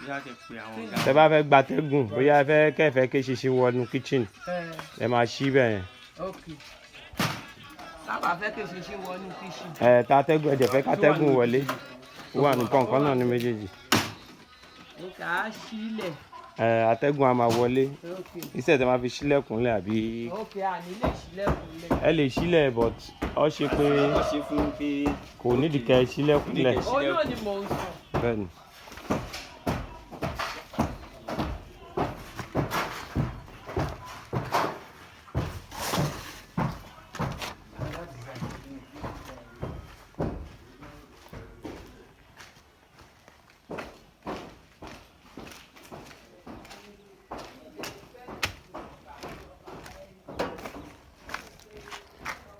Tẹ́ bá fẹ́ gbatẹ́gùn bóyá kẹ́fẹ́ ké ṣinṣin wọnú kitchen ẹ máa ṣí bẹ́ẹ̀ yẹn. Tábà fẹ́ ké ṣinṣin wọnú kitchen. Tàtẹ́gùn ẹ̀jẹ̀ fẹ́ kátẹ́gùn wọlé ó wà ní kọ̀ọ̀kan náà ní méjèèjì. Kà á sílẹ̀. Atẹ́gùn a máa wọlé iṣẹ́ tẹ́ máa fi ṣílẹ̀kùnlẹ̀ àbí. Àní lè ṣílẹ̀kùnlẹ̀. Ẹ lè ṣílẹ̀ but ọ ṣe pé kò nídìí kẹ́ ṣílẹ̀kùnlẹ̀. Ó náà ni mò ń sọ. Bẹ́ẹ̀ni.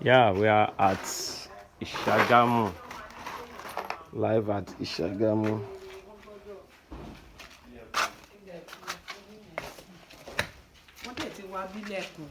Yeah, we are at Sagamu, live at Sagamu. Wọ́n tẹ̀ ti wá bílẹ̀kùn.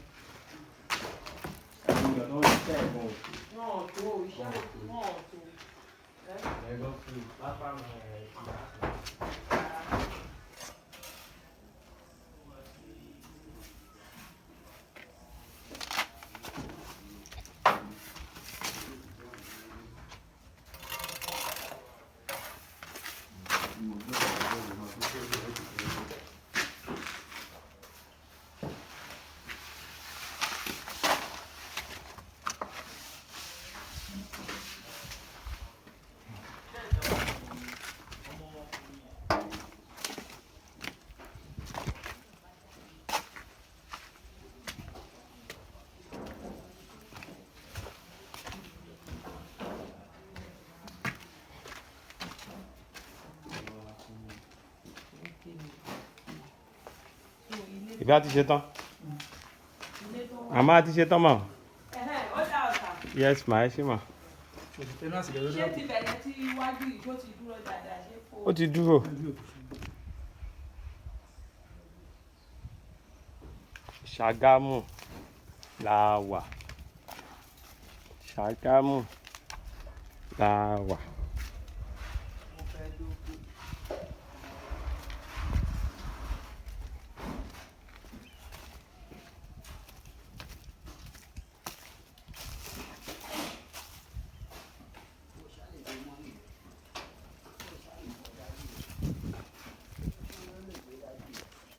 Ìbá ti ṣe tán. Àmọ́ a ti ṣe tán mọ́. Yes ma, ẹ ṣé ma. Ṣé ti bẹ̀rẹ̀ tí iwájú yìí tó ti dúró dáadáa ṣe kó? Ó ti dúró. Sagamu la wà. Sagamu la wà.